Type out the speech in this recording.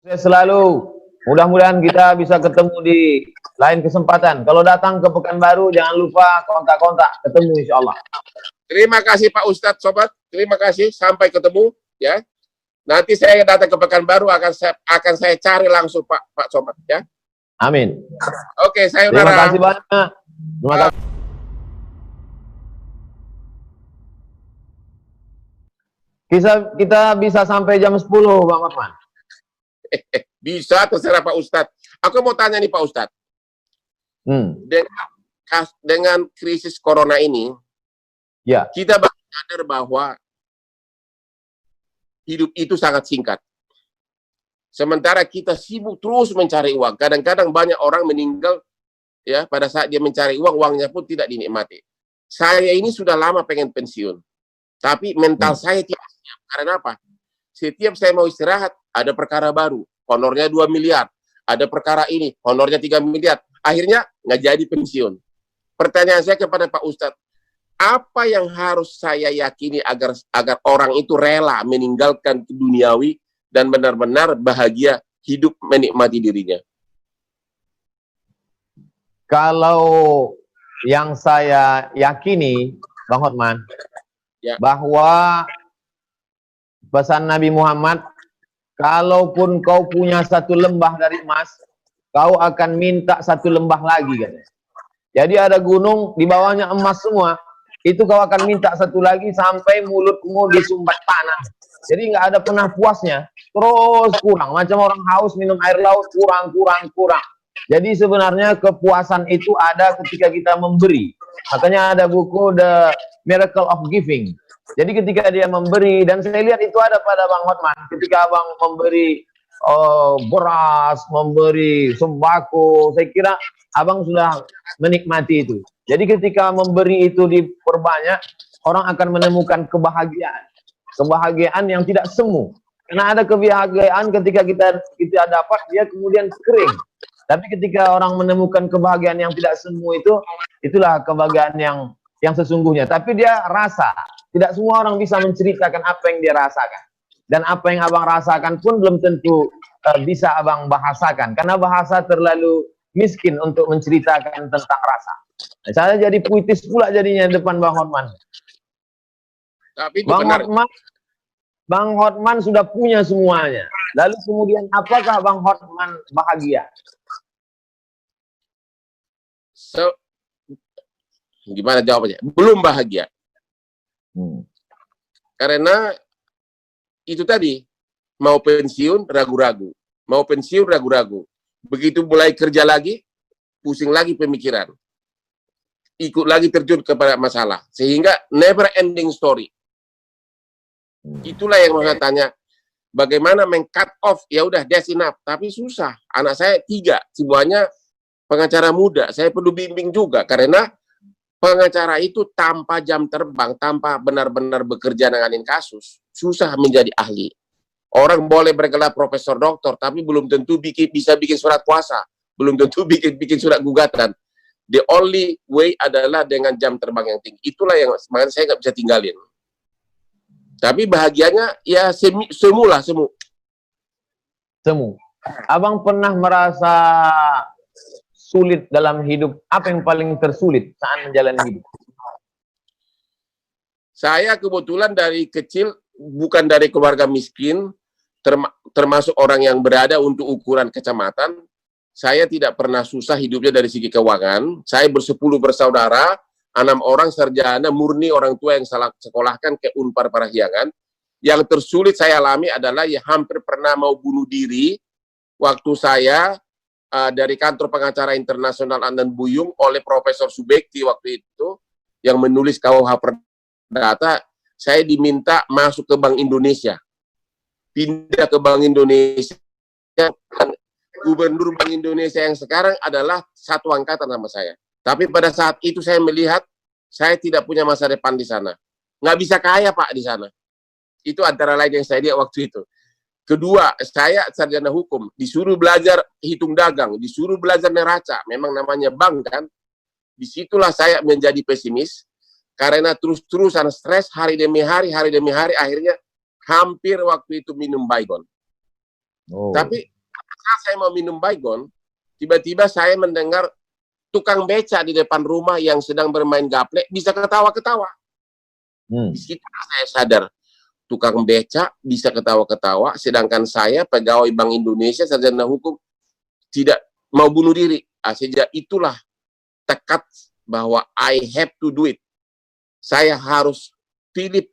Sukses selalu. Mudah-mudahan kita bisa ketemu di lain kesempatan. Kalau datang ke Pekanbaru, jangan lupa kontak-kontak. Ketemu insya Allah. Terima kasih Pak Ustadz, Sobat. Terima kasih. Sampai ketemu. Ya. Nanti saya datang ke Pekanbaru, akan saya cari langsung Pak Sobat. Ya. Amin. Oke, saya Terima kasih banyak. Terima kasih. Kita bisa sampai jam 10, Bang Hotman. Bisa, terserah Pak Ustadz. Aku mau tanya nih Pak Ustadz. Dengan krisis corona ini, ya, kita sadar bahwa hidup itu sangat singkat. Sementara kita sibuk terus mencari uang. Kadang-kadang banyak orang meninggal ya pada saat dia mencari uang, uangnya pun tidak dinikmati. Saya ini sudah lama pengen pensiun, tapi mental saya tidak siap. Karena apa? Setiap saya mau istirahat, ada perkara baru. Honornya 2 miliar. Ada perkara ini, honornya 3 miliar. Akhirnya nggak jadi pensiun. Pertanyaan saya kepada Pak Ustadz, apa yang harus saya yakini agar orang itu rela meninggalkan duniawi dan benar-benar bahagia hidup menikmati dirinya? Kalau yang saya yakini, Bang Hotman, ya, bahwa pesan Nabi Muhammad, kalaupun kau punya 1 lembah dari emas, kau akan minta 1 lembah lagi, katanya. Jadi ada gunung, di bawahnya emas semua, itu kau akan minta 1 lagi sampai mulutmu disumbat tanah. Jadi nggak ada pernah puasnya, terus kurang. Macam orang haus minum air laut, kurang. Jadi sebenarnya kepuasan itu ada ketika kita memberi. Makanya ada buku The Miracle of Giving. Jadi ketika dia memberi, dan saya lihat itu ada pada Bang Hotman, ketika Abang memberi beras, memberi sembako, saya kira Abang sudah menikmati itu. Jadi ketika memberi itu diperbanyak, orang akan menemukan kebahagiaan. Kebahagiaan yang tidak semu. Karena ada kebahagiaan ketika kita dapat, dia kemudian kering. Tapi ketika orang menemukan kebahagiaan yang tidak semu itu, itulah kebahagiaan yang sesungguhnya. Tapi dia rasa. Tidak semua orang bisa menceritakan apa yang dia rasakan. Dan apa yang Abang rasakan pun belum tentu bisa Abang bahasakan. Karena bahasa terlalu miskin untuk menceritakan tentang rasa. Nah, saya jadi puitis pula jadinya depan Bang Hotman. Tapi itu Bang Hotman sudah punya semuanya. Lalu kemudian apakah Bang Hotman bahagia? Gimana jawabannya? Belum bahagia. Karena itu tadi, mau pensiun ragu-ragu, mau pensiun ragu-ragu. Begitu mulai kerja lagi, pusing lagi pemikiran, ikut lagi terjun kepada masalah, sehingga never ending story. Itulah yang saya tanya, bagaimana meng-cut off? Ya udah, that's enough. Tapi susah. Anak saya 3, semuanya pengacara muda. Saya perlu bimbing juga karena pengacara itu tanpa jam terbang, tanpa benar-benar bekerja nanganin kasus, susah menjadi ahli. Orang boleh bergelar profesor doktor, tapi belum tentu bisa bikin surat kuasa, belum tentu bikin surat gugatan. The only way adalah dengan jam terbang yang tinggi. Itulah yang makanya saya nggak bisa tinggalin. Tapi bahagianya ya semu. Abang pernah merasa sulit dalam hidup? Apa yang paling tersulit saat menjalani hidup? Saya kebetulan dari kecil bukan dari keluarga miskin, termasuk orang yang berada untuk ukuran kecamatan. Saya tidak pernah susah hidupnya dari segi keuangan. Saya bersepuluh bersaudara, 6 orang sarjana murni orang tua yang salah sekolahkan ke Unpar Parahyangan. Yang tersulit saya alami adalah ya hampir pernah mau bunuh diri waktu saya dari kantor pengacara internasional Andan Buyung oleh Profesor Subekti waktu itu yang menulis KUH Perdata. Saya diminta masuk ke Bank Indonesia, pindah ke Bank Indonesia. Gubernur Bank Indonesia yang sekarang adalah satu angkatan sama saya. Tapi pada saat itu saya melihat saya tidak punya masa depan di sana, nggak bisa kaya Pak di sana. Itu antara lain yang saya lihat waktu itu. Kedua, saya sarjana hukum, disuruh belajar hitung dagang, disuruh belajar neraca, memang namanya bank kan. Disitulah saya menjadi pesimis, karena terus-terusan stres hari demi hari, akhirnya hampir waktu itu minum baygon. Tapi saat saya mau minum baygon, tiba-tiba saya mendengar tukang beca di depan rumah yang sedang bermain gaplek bisa ketawa-ketawa. Di situ saya sadar, tukang beca bisa ketawa-ketawa, sedangkan saya pegawai Bank Indonesia sarjana hukum tidak mau bunuh diri. Sejak itulah tekad bahwa I have to do it. Saya harus pilih